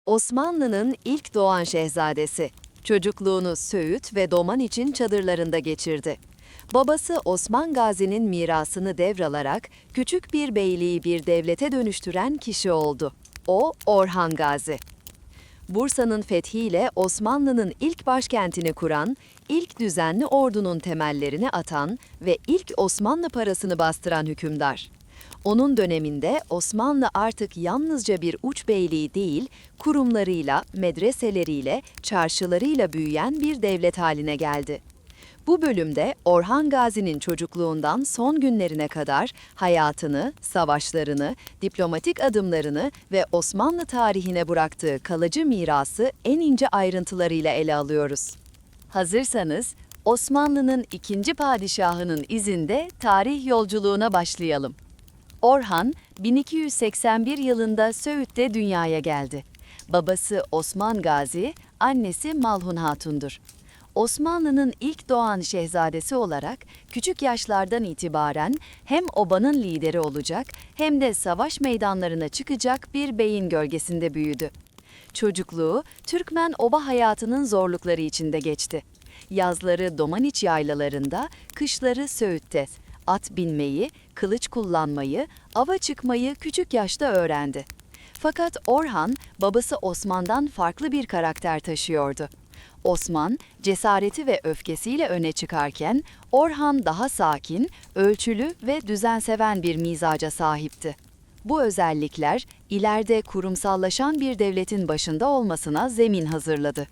Osmanlı'nın ilk doğan şehzadesi. Çocukluğunu Söğüt ve Doman için çadırlarında geçirdi. Babası Osman Gazi'nin mirasını devralarak küçük bir beyliği bir devlete dönüştüren kişi oldu. O, Orhan Gazi. Bursa'nın fethiyle Osmanlı'nın ilk başkentini kuran, ilk düzenli ordunun temellerini atan ve ilk Osmanlı parasını bastıran hükümdar. Onun döneminde Osmanlı artık yalnızca bir uç beyliği değil, kurumlarıyla, medreseleriyle, çarşılarıyla büyüyen bir devlet haline geldi. Bu bölümde Orhan Gazi'nin çocukluğundan son günlerine kadar hayatını, savaşlarını, diplomatik adımlarını ve Osmanlı tarihine bıraktığı kalıcı mirası en ince ayrıntılarıyla ele alıyoruz. Hazırsanız Osmanlı'nın ikinci padişahının izinde tarih yolculuğuna başlayalım. Orhan, 1281 yılında Söğüt'te dünyaya geldi. Babası Osman Gazi, annesi Malhun Hatun'dur. Osmanlı'nın ilk doğan şehzadesi olarak küçük yaşlardan itibaren hem obanın lideri olacak hem de savaş meydanlarına çıkacak bir beyin gölgesinde büyüdü. Çocukluğu Türkmen oba hayatının zorlukları içinde geçti. Yazları Domaniç yaylalarında, kışları Söğüt'te. At binmeyi, kılıç kullanmayı, ava çıkmayı küçük yaşta öğrendi. Fakat Orhan, babası Osman'dan farklı bir karakter taşıyordu. Osman, cesareti ve öfkesiyle öne çıkarken, Orhan daha sakin, ölçülü ve düzenseven bir mizaca sahipti. Bu özellikler, ileride kurumsallaşan bir devletin başında olmasına zemin hazırladı.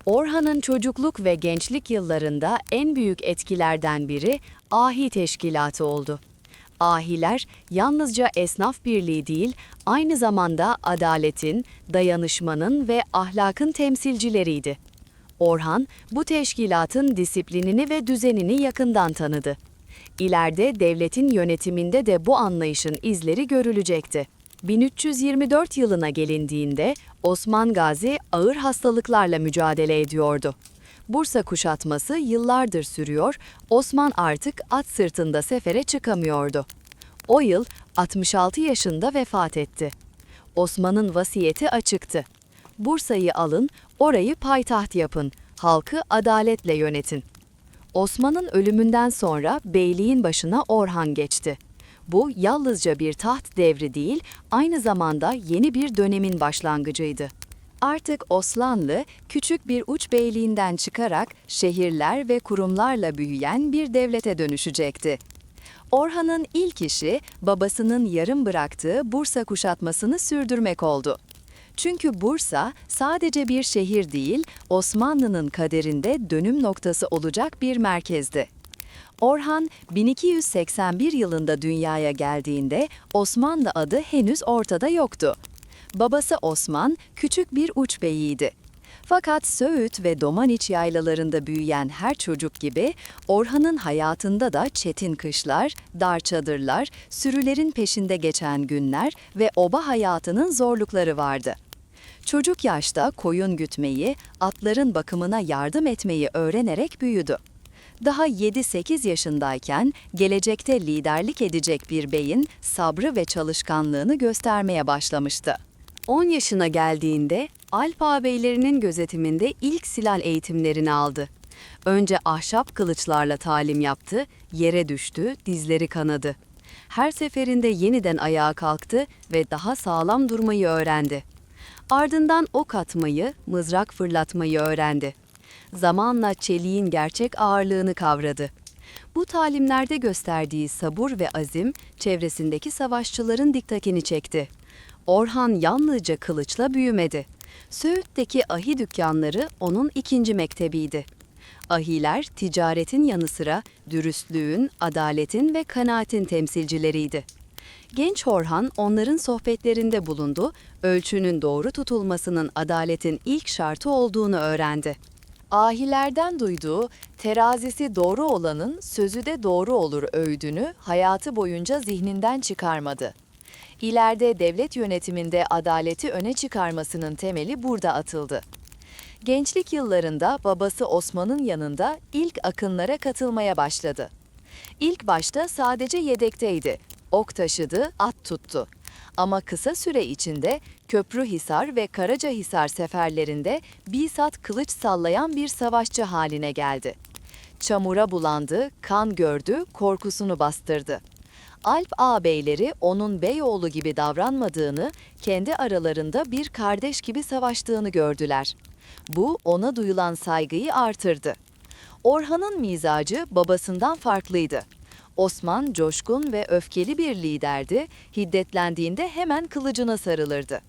Orhan'ın çocukluk ve gençlik yıllarında en büyük etkilerden biri Ahi Teşkilatı oldu. Ahiler yalnızca esnaf birliği değil, aynı zamanda adaletin, dayanışmanın ve ahlakın temsilcileriydi. Orhan, bu teşkilatın disiplinini ve düzenini yakından tanıdı. İleride devletin yönetiminde de bu anlayışın izleri görülecekti. 1324 yılına gelindiğinde Osman Gazi ağır hastalıklarla mücadele ediyordu. Bursa kuşatması yıllardır sürüyor, Osman artık at sırtında sefere çıkamıyordu. O yıl 66 yaşında vefat etti. Osman'ın vasiyeti açıktı. Bursa'yı alın, orayı payitaht yapın, halkı adaletle yönetin. Osman'ın ölümünden sonra beyliğin başına Orhan geçti. Bu yalnızca bir taht devri değil, aynı zamanda yeni bir dönemin başlangıcıydı. Artık Osmanlı, küçük bir uç beyliğinden çıkarak şehirler ve kurumlarla büyüyen bir devlete dönüşecekti. Orhan'ın ilk işi, babasının yarım bıraktığı Bursa kuşatmasını sürdürmek oldu. Çünkü Bursa sadece bir şehir değil, Osmanlı'nın kaderinde dönüm noktası olacak bir merkezdi. Orhan, 1281 yılında dünyaya geldiğinde Osmanlı adı henüz ortada yoktu. Babası Osman, küçük bir uç beyiydi. Fakat Söğüt ve Domaniç yaylalarında büyüyen her çocuk gibi Orhan'ın hayatında da çetin kışlar, dar çadırlar, sürülerin peşinde geçen günler ve oba hayatının zorlukları vardı. Çocuk yaşta koyun gütmeyi, atların bakımına yardım etmeyi öğrenerek büyüdü. Daha 7-8 yaşındayken gelecekte liderlik edecek bir beyin sabrı ve çalışkanlığını göstermeye başlamıştı. 10 yaşına geldiğinde Alp ağabeylerinin gözetiminde ilk silah eğitimlerini aldı. Önce ahşap kılıçlarla talim yaptı, yere düştü, dizleri kanadı. Her seferinde yeniden ayağa kalktı ve daha sağlam durmayı öğrendi. Ardından ok atmayı, mızrak fırlatmayı öğrendi. Zamanla çeliğin gerçek ağırlığını kavradı. Bu talimlerde gösterdiği sabır ve azim, çevresindeki savaşçıların dikkatini çekti. Orhan yalnızca kılıçla büyümedi. Söğüt'teki ahi dükkanları onun ikinci mektebiydi. Ahiler, ticaretin yanı sıra dürüstlüğün, adaletin ve kanaatin temsilcileriydi. Genç Orhan onların sohbetlerinde bulundu, ölçünün doğru tutulmasının adaletin ilk şartı olduğunu öğrendi. Ahilerden duyduğu, terazisi doğru olanın sözü de doğru olur öğüdünü hayatı boyunca zihninden çıkarmadı. İleride devlet yönetiminde adaleti öne çıkarmasının temeli burada atıldı. Gençlik yıllarında babası Osman'ın yanında ilk akınlara katılmaya başladı. İlk başta sadece yedekteydi. Ok taşıdı, at tuttu. Ama kısa süre içinde Köprühisar ve Karacahisar seferlerinde bizzat kılıç sallayan bir savaşçı haline geldi. Çamura bulandı, kan gördü, korkusunu bastırdı. Alp ağabeyleri onun beyoğlu gibi davranmadığını, kendi aralarında bir kardeş gibi savaştığını gördüler. Bu ona duyulan saygıyı artırdı. Orhan'ın mizacı babasından farklıydı. Osman coşkun ve öfkeli bir liderdi, hiddetlendiğinde hemen kılıcına sarılırdı.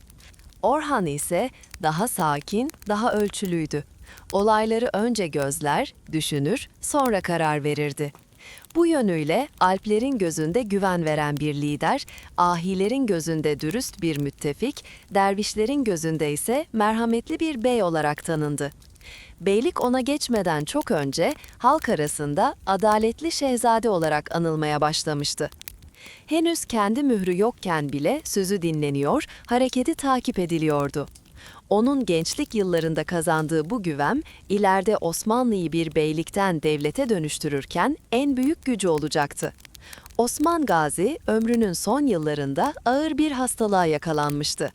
Orhan ise daha sakin, daha ölçülüydü. Olayları önce gözler, düşünür, sonra karar verirdi. Bu yönüyle Alplerin gözünde güven veren bir lider, ahilerin gözünde dürüst bir müttefik, dervişlerin gözünde ise merhametli bir bey olarak tanındı. Beylik ona geçmeden çok önce halk arasında adaletli şehzade olarak anılmaya başlamıştı. Henüz kendi mührü yokken bile sözü dinleniyor, hareketi takip ediliyordu. Onun gençlik yıllarında kazandığı bu güven, ileride Osmanlı'yı bir beylikten devlete dönüştürürken en büyük gücü olacaktı. Osman Gazi, ömrünün son yıllarında ağır bir hastalığa yakalanmıştı.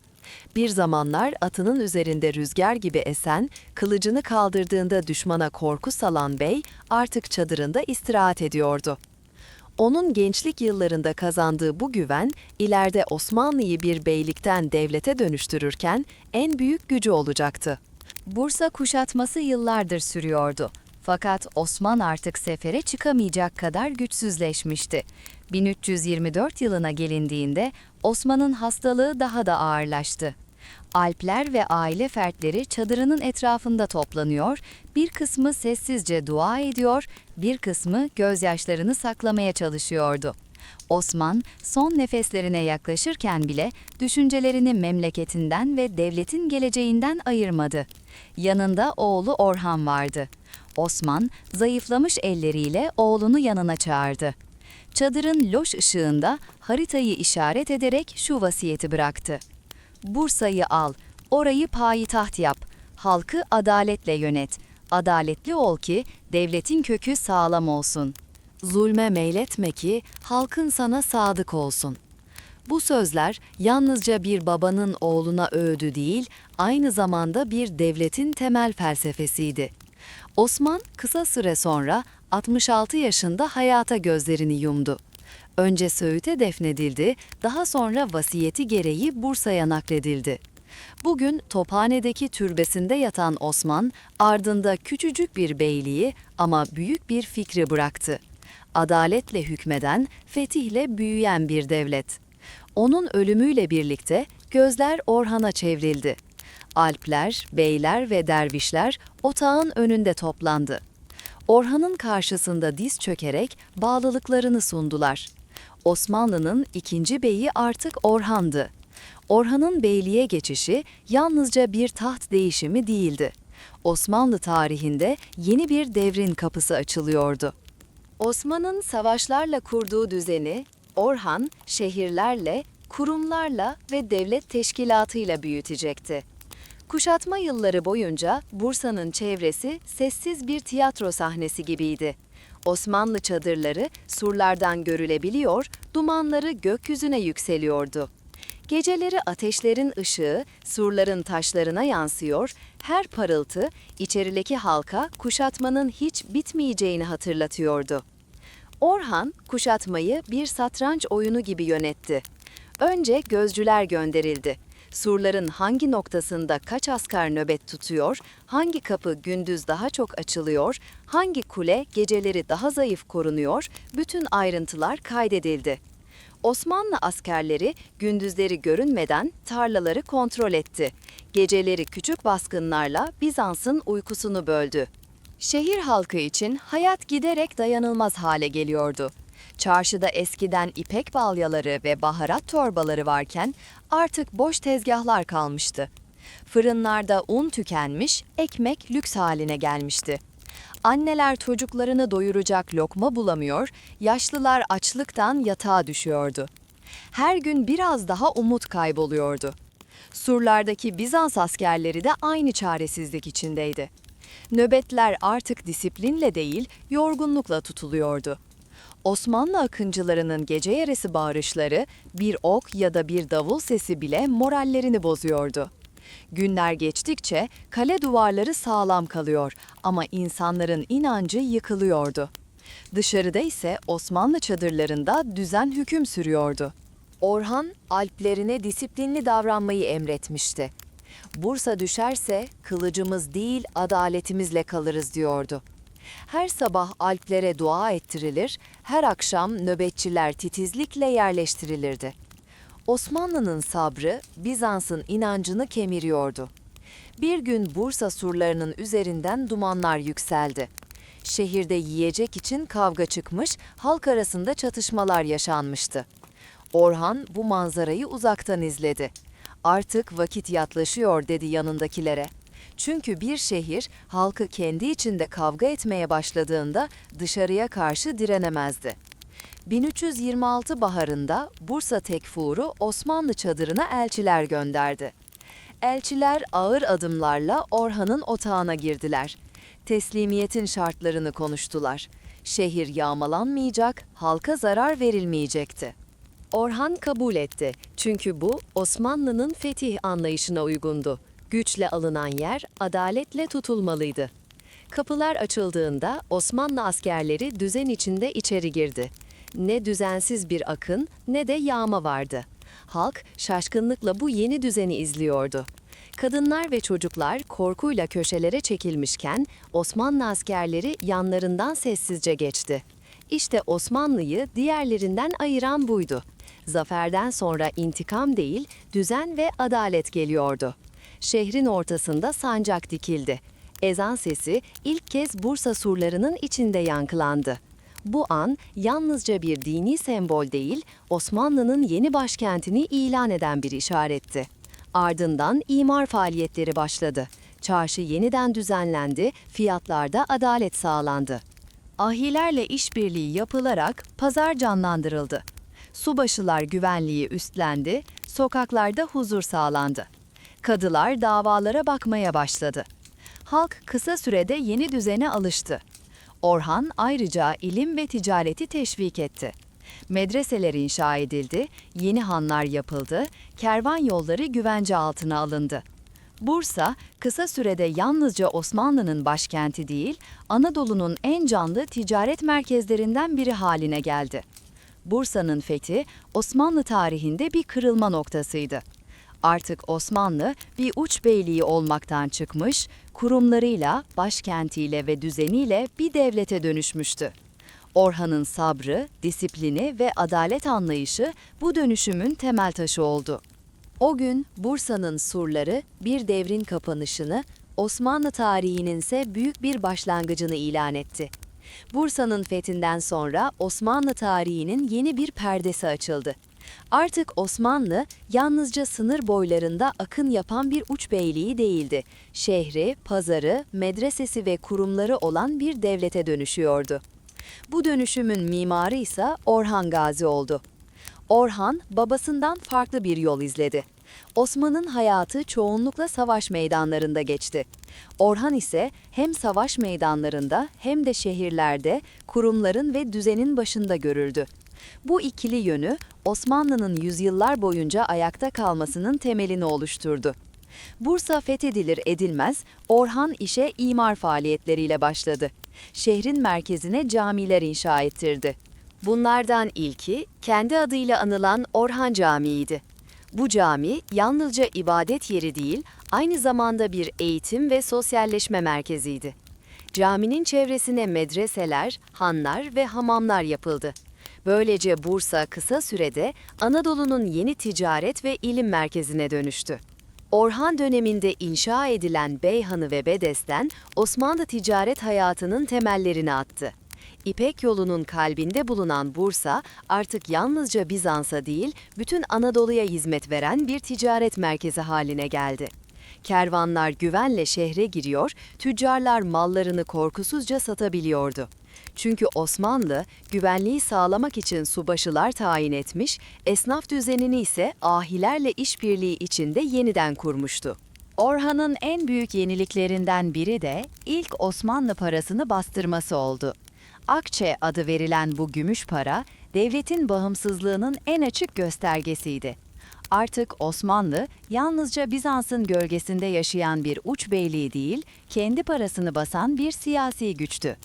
Bir zamanlar atının üzerinde rüzgar gibi esen, kılıcını kaldırdığında düşmana korku salan bey, artık çadırında istirahat ediyordu. Onun gençlik yıllarında kazandığı bu güven, ileride Osmanlı'yı bir beylikten devlete dönüştürürken en büyük gücü olacaktı. Bursa kuşatması yıllardır sürüyordu. Fakat Osman artık sefere çıkamayacak kadar güçsüzleşmişti. 1324 yılına gelindiğinde Osman'ın hastalığı daha da ağırlaştı. Alpler ve aile fertleri çadırının etrafında toplanıyor, bir kısmı sessizce dua ediyor, bir kısmı gözyaşlarını saklamaya çalışıyordu. Osman, son nefeslerine yaklaşırken bile düşüncelerini memleketinden ve devletin geleceğinden ayırmadı. Yanında oğlu Orhan vardı. Osman, zayıflamış elleriyle oğlunu yanına çağırdı. Çadırın loş ışığında haritayı işaret ederek şu vasiyeti bıraktı. Bursa'yı al, orayı payitaht yap, halkı adaletle yönet. Adaletli ol ki devletin kökü sağlam olsun. Zulme meyletme ki halkın sana sadık olsun. Bu sözler yalnızca bir babanın oğluna öğüdü değil, aynı zamanda bir devletin temel felsefesiydi. Osman kısa süre sonra 66 yaşında hayata gözlerini yumdu. Önce Söğüt'e defnedildi, daha sonra vasiyeti gereği Bursa'ya nakledildi. Bugün Tophane'deki türbesinde yatan Osman, ardında küçücük bir beyliği ama büyük bir fikri bıraktı. Adaletle hükmeden, fetihle büyüyen bir devlet. Onun ölümüyle birlikte gözler Orhan'a çevrildi. Alpler, beyler ve dervişler otağın önünde toplandı. Orhan'ın karşısında diz çökerek bağlılıklarını sundular. Osmanlı'nın ikinci beyi artık Orhan'dı. Orhan'ın beyliğe geçişi yalnızca bir taht değişimi değildi. Osmanlı tarihinde yeni bir devrin kapısı açılıyordu. Osman'ın savaşlarla kurduğu düzeni, Orhan şehirlerle, kurumlarla ve devlet teşkilatıyla büyütecekti. Kuşatma yılları boyunca Bursa'nın çevresi sessiz bir tiyatro sahnesi gibiydi. Osmanlı çadırları surlardan görülebiliyor, dumanları gökyüzüne yükseliyordu. Geceleri ateşlerin ışığı surların taşlarına yansıyor, her parıltı içerideki halka kuşatmanın hiç bitmeyeceğini hatırlatıyordu. Orhan, kuşatmayı bir satranç oyunu gibi yönetti. Önce gözcüler gönderildi. Surların hangi noktasında kaç asker nöbet tutuyor, hangi kapı gündüz daha çok açılıyor, hangi kule geceleri daha zayıf korunuyor, bütün ayrıntılar kaydedildi. Osmanlı askerleri gündüzleri görünmeden tarlaları kontrol etti. Geceleri küçük baskınlarla Bizans'ın uykusunu böldü. Şehir halkı için hayat giderek dayanılmaz hale geliyordu. Çarşıda eskiden ipek balyaları ve baharat torbaları varken artık boş tezgahlar kalmıştı. Fırınlarda un tükenmiş, ekmek lüks haline gelmişti. Anneler çocuklarını doyuracak lokma bulamıyor, yaşlılar açlıktan yatağa düşüyordu. Her gün biraz daha umut kayboluyordu. Surlardaki Bizans askerleri de aynı çaresizlik içindeydi. Nöbetler artık disiplinle değil, yorgunlukla tutuluyordu. Osmanlı akıncılarının gece yarısı bağırışları, bir ok ya da bir davul sesi bile morallerini bozuyordu. Günler geçtikçe kale duvarları sağlam kalıyor ama insanların inancı yıkılıyordu. Dışarıda ise Osmanlı çadırlarında düzen hüküm sürüyordu. Orhan, alplerine disiplinli davranmayı emretmişti. Bursa düşerse kılıcımız değil adaletimizle kalırız diyordu. Her sabah alplere dua ettirilir, her akşam nöbetçiler titizlikle yerleştirilirdi. Osmanlı'nın sabrı Bizans'ın inancını kemiriyordu. Bir gün Bursa surlarının üzerinden dumanlar yükseldi. Şehirde yiyecek için kavga çıkmış, halk arasında çatışmalar yaşanmıştı. Orhan bu manzarayı uzaktan izledi. Artık vakit yaklaşıyor dedi yanındakilere. Çünkü bir şehir halkı kendi içinde kavga etmeye başladığında dışarıya karşı direnemezdi. 1326 baharında Bursa Tekfuru Osmanlı çadırına elçiler gönderdi. Elçiler ağır adımlarla Orhan'ın otağına girdiler. Teslimiyetin şartlarını konuştular. Şehir yağmalanmayacak, halka zarar verilmeyecekti. Orhan kabul etti çünkü bu Osmanlı'nın fetih anlayışına uygundu. Güçle alınan yer adaletle tutulmalıydı. Kapılar açıldığında Osmanlı askerleri düzen içinde içeri girdi. Ne düzensiz bir akın ne de yağma vardı. Halk şaşkınlıkla bu yeni düzeni izliyordu. Kadınlar ve çocuklar korkuyla köşelere çekilmişken Osmanlı askerleri yanlarından sessizce geçti. İşte Osmanlı'yı diğerlerinden ayıran buydu. Zaferden sonra intikam değil, düzen ve adalet geliyordu. Şehrin ortasında sancak dikildi. Ezan sesi ilk kez Bursa surlarının içinde yankılandı. Bu an yalnızca bir dini sembol değil, Osmanlı'nın yeni başkentini ilan eden bir işaretti. Ardından imar faaliyetleri başladı. Çarşı yeniden düzenlendi, fiyatlarda adalet sağlandı. Ahilerle işbirliği yapılarak pazar canlandırıldı. Subaşılar güvenliği üstlendi, sokaklarda huzur sağlandı. Kadılar davalara bakmaya başladı. Halk kısa sürede yeni düzene alıştı. Orhan ayrıca ilim ve ticareti teşvik etti. Medreseler inşa edildi, yeni hanlar yapıldı, kervan yolları güvence altına alındı. Bursa, kısa sürede yalnızca Osmanlı'nın başkenti değil, Anadolu'nun en canlı ticaret merkezlerinden biri haline geldi. Bursa'nın fethi, Osmanlı tarihinde bir kırılma noktasıydı. Artık Osmanlı bir uç beyliği olmaktan çıkmış, kurumlarıyla, başkentiyle ve düzeniyle bir devlete dönüşmüştü. Orhan'ın sabrı, disiplini ve adalet anlayışı bu dönüşümün temel taşı oldu. O gün Bursa'nın surları bir devrin kapanışını, Osmanlı tarihinin ise büyük bir başlangıcını ilan etti. Bursa'nın fethinden sonra Osmanlı tarihinin yeni bir perdesi açıldı. Artık Osmanlı yalnızca sınır boylarında akın yapan bir uç beyliği değildi. Şehri, pazarı, medresesi ve kurumları olan bir devlete dönüşüyordu. Bu dönüşümün mimarı ise Orhan Gazi oldu. Orhan babasından farklı bir yol izledi. Osman'ın hayatı çoğunlukla savaş meydanlarında geçti. Orhan ise hem savaş meydanlarında hem de şehirlerde kurumların ve düzenin başında görüldü. Bu ikili yönü Osmanlı'nın yüzyıllar boyunca ayakta kalmasının temelini oluşturdu. Bursa fethedilir edilmez Orhan işe imar faaliyetleriyle başladı. Şehrin merkezine camiler inşa ettirdi. Bunlardan ilki kendi adıyla anılan Orhan Camii'ydi. Bu cami yalnızca ibadet yeri değil, aynı zamanda bir eğitim ve sosyalleşme merkeziydi. Caminin çevresine medreseler, hanlar ve hamamlar yapıldı. Böylece Bursa kısa sürede Anadolu'nun yeni ticaret ve ilim merkezine dönüştü. Orhan döneminde inşa edilen Beyhanı ve Bedesten, Osmanlı ticaret hayatının temellerini attı. İpek yolunun kalbinde bulunan Bursa, artık yalnızca Bizans'a değil, bütün Anadolu'ya hizmet veren bir ticaret merkezi haline geldi. Kervanlar güvenle şehre giriyor, tüccarlar mallarını korkusuzca satabiliyordu. Çünkü Osmanlı, güvenliği sağlamak için subaşılar tayin etmiş, esnaf düzenini ise ahilerle işbirliği içinde yeniden kurmuştu. Orhan'ın en büyük yeniliklerinden biri de ilk Osmanlı parasını bastırması oldu. Akçe adı verilen bu gümüş para, devletin bağımsızlığının en açık göstergesiydi. Artık Osmanlı, yalnızca Bizans'ın gölgesinde yaşayan bir uç beyliği değil, kendi parasını basan bir siyasi güçtü.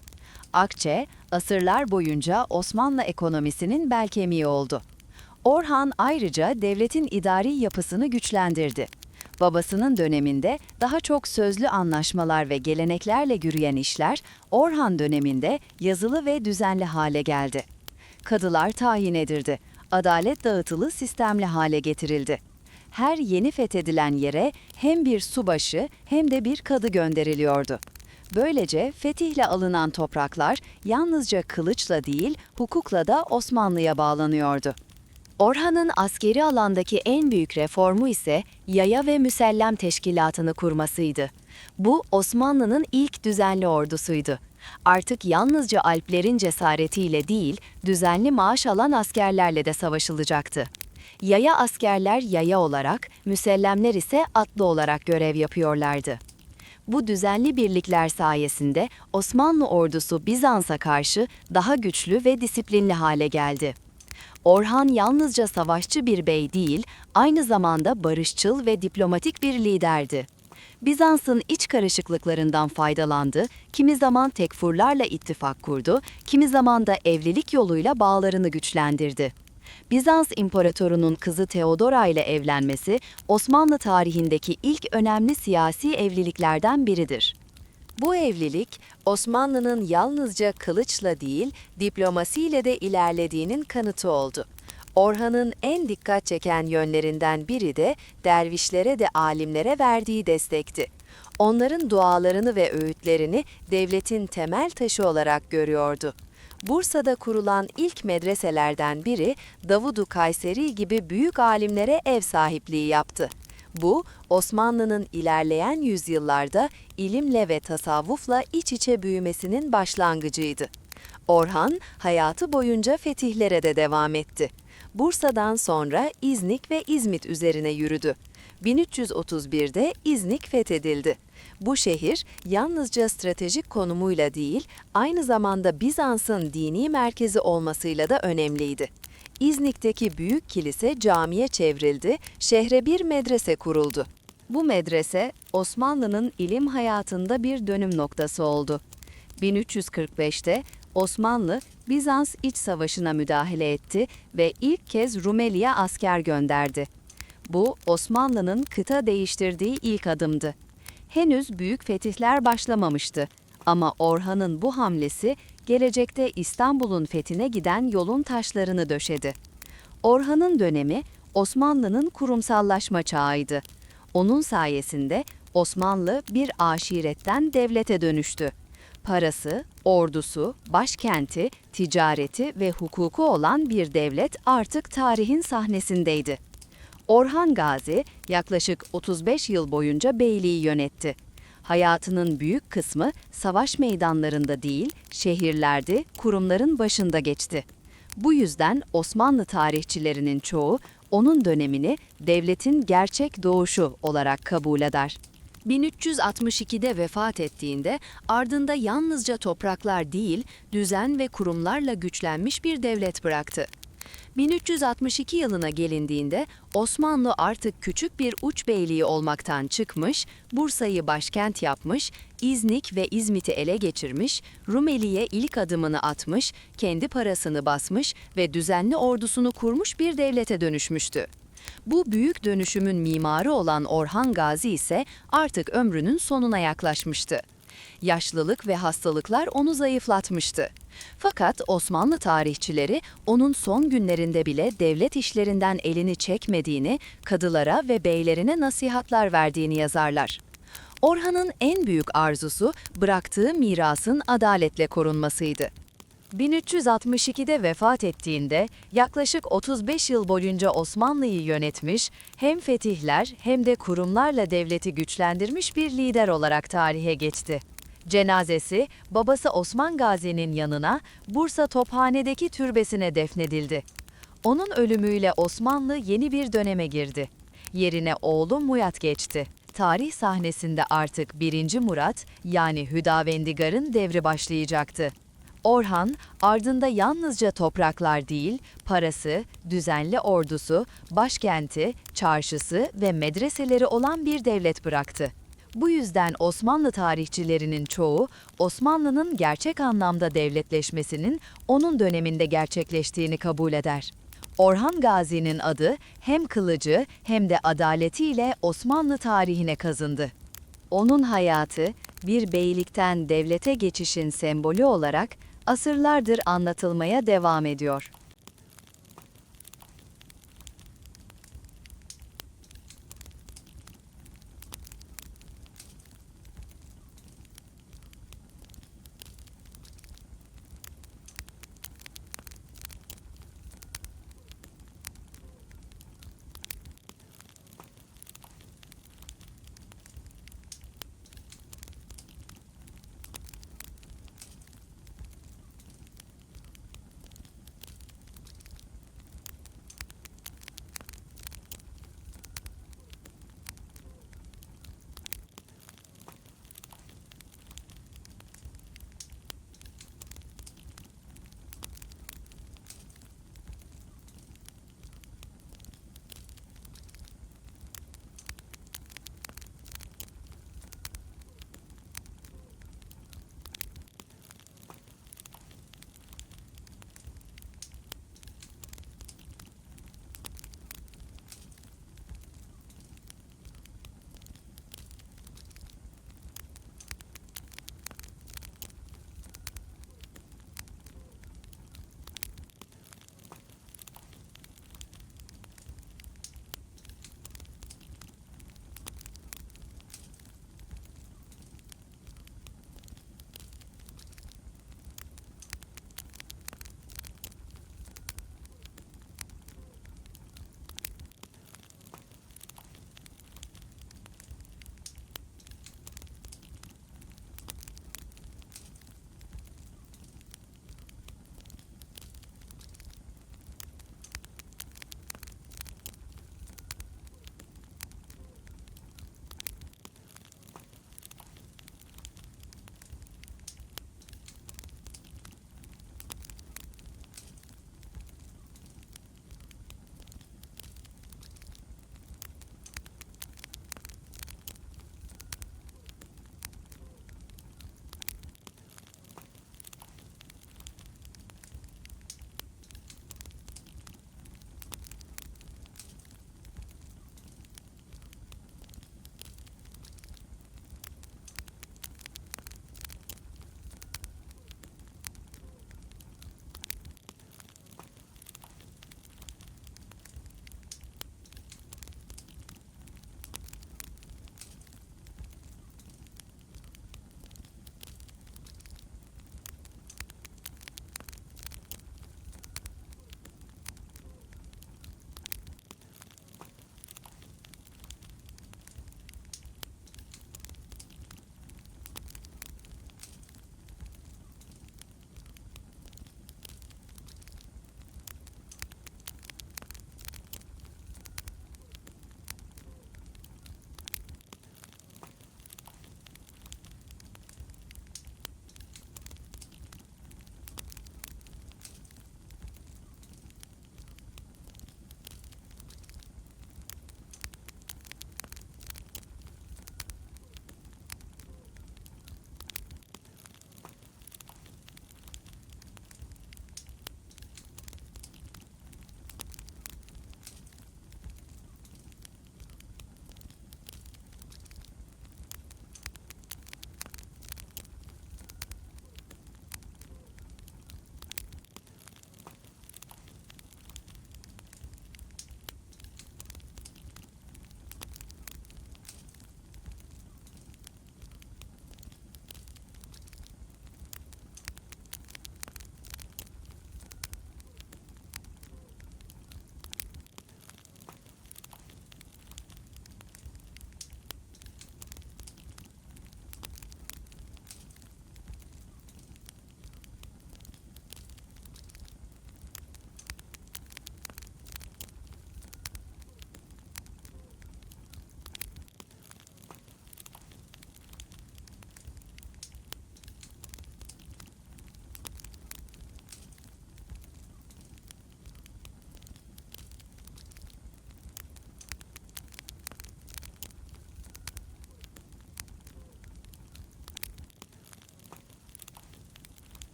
Akçe, asırlar boyunca Osmanlı ekonomisinin bel kemiği oldu. Orhan ayrıca devletin idari yapısını güçlendirdi. Babasının döneminde daha çok sözlü anlaşmalar ve geleneklerle yürüyen işler, Orhan döneminde yazılı ve düzenli hale geldi. Kadılar tayin edildi, adalet dağıtılı sistemli hale getirildi. Her yeni fethedilen yere hem bir subaşı hem de bir kadı gönderiliyordu. Böylece fetihle alınan topraklar yalnızca kılıçla değil, hukukla da Osmanlı'ya bağlanıyordu. Orhan'ın askeri alandaki en büyük reformu ise yaya ve müsellem teşkilatını kurmasıydı. Bu Osmanlı'nın ilk düzenli ordusuydu. Artık yalnızca Alplerin cesaretiyle değil, düzenli maaş alan askerlerle de savaşılacaktı. Yaya askerler yaya olarak, müsellemler ise atlı olarak görev yapıyorlardı. Bu düzenli birlikler sayesinde Osmanlı ordusu Bizans'a karşı daha güçlü ve disiplinli hale geldi. Orhan yalnızca savaşçı bir bey değil, aynı zamanda barışçıl ve diplomatik bir liderdi. Bizans'ın iç karışıklıklarından faydalandı, kimi zaman tekfurlarla ittifak kurdu, kimi zaman da evlilik yoluyla bağlarını güçlendirdi. Bizans imparatorunun kızı Theodora ile evlenmesi, Osmanlı tarihindeki ilk önemli siyasi evliliklerden biridir. Bu evlilik, Osmanlı'nın yalnızca kılıçla değil, diplomasiyle de ilerlediğinin kanıtı oldu. Orhan'ın en dikkat çeken yönlerinden biri de dervişlere de alimlere verdiği destekti. Onların dualarını ve öğütlerini devletin temel taşı olarak görüyordu. Bursa'da kurulan ilk medreselerden biri Davudu Kayseri gibi büyük alimlere ev sahipliği yaptı. Bu, Osmanlı'nın ilerleyen yüzyıllarda ilimle ve tasavvufla iç içe büyümesinin başlangıcıydı. Orhan, hayatı boyunca fetihlere de devam etti. Bursa'dan sonra İznik ve İzmit üzerine yürüdü. 1331'de İznik fethedildi. Bu şehir yalnızca stratejik konumuyla değil, aynı zamanda Bizans'ın dini merkezi olmasıyla da önemliydi. İznik'teki büyük kilise camiye çevrildi, şehre bir medrese kuruldu. Bu medrese, Osmanlı'nın ilim hayatında bir dönüm noktası oldu. 1345'te Osmanlı, Bizans İç Savaşı'na müdahale etti ve ilk kez Rumeli'ye asker gönderdi. Bu, Osmanlı'nın kıta değiştirdiği ilk adımdı. Henüz büyük fetihler başlamamıştı ama Orhan'ın bu hamlesi, gelecekte İstanbul'un fethine giden yolun taşlarını döşedi. Orhan'ın dönemi, Osmanlı'nın kurumsallaşma çağıydı. Onun sayesinde Osmanlı bir aşiretten devlete dönüştü. Parası, ordusu, başkenti, ticareti ve hukuku olan bir devlet artık tarihin sahnesindeydi. Orhan Gazi yaklaşık 35 yıl boyunca beyliği yönetti. Hayatının büyük kısmı savaş meydanlarında değil, şehirlerde, kurumların başında geçti. Bu yüzden Osmanlı tarihçilerinin çoğu onun dönemini devletin gerçek doğuşu olarak kabul eder. 1362'de vefat ettiğinde ardında yalnızca topraklar değil, düzen ve kurumlarla güçlenmiş bir devlet bıraktı. 1362 yılına gelindiğinde Osmanlı artık küçük bir uç beyliği olmaktan çıkmış, Bursa'yı başkent yapmış, İznik ve İzmit'i ele geçirmiş, Rumeli'ye ilk adımını atmış, kendi parasını basmış ve düzenli ordusunu kurmuş bir devlete dönüşmüştü. Bu büyük dönüşümün mimarı olan Orhan Gazi ise artık ömrünün sonuna yaklaşmıştı. Yaşlılık ve hastalıklar onu zayıflatmıştı. Fakat Osmanlı tarihçileri onun son günlerinde bile devlet işlerinden elini çekmediğini, kadılara ve beylerine nasihatler verdiğini yazarlar. Orhan'ın en büyük arzusu bıraktığı mirasın adaletle korunmasıydı. 1362'de vefat ettiğinde yaklaşık 35 yıl boyunca Osmanlı'yı yönetmiş, hem fetihler hem de kurumlarla devleti güçlendirmiş bir lider olarak tarihe geçti. Cenazesi babası Osman Gazi'nin yanına Bursa Tophane'deki türbesine defnedildi. Onun ölümüyle Osmanlı yeni bir döneme girdi. Yerine oğlu Murat geçti. Tarih sahnesinde artık 1. Murat yani Hüdavendigar'ın devri başlayacaktı. Orhan, ardında yalnızca topraklar değil, parası, düzenli ordusu, başkenti, çarşısı ve medreseleri olan bir devlet bıraktı. Bu yüzden Osmanlı tarihçilerinin çoğu, Osmanlı'nın gerçek anlamda devletleşmesinin onun döneminde gerçekleştiğini kabul eder. Orhan Gazi'nin adı hem kılıcı hem de adaletiyle Osmanlı tarihine kazındı. Onun hayatı, bir beylikten devlete geçişin sembolü olarak asırlardır anlatılmaya devam ediyor.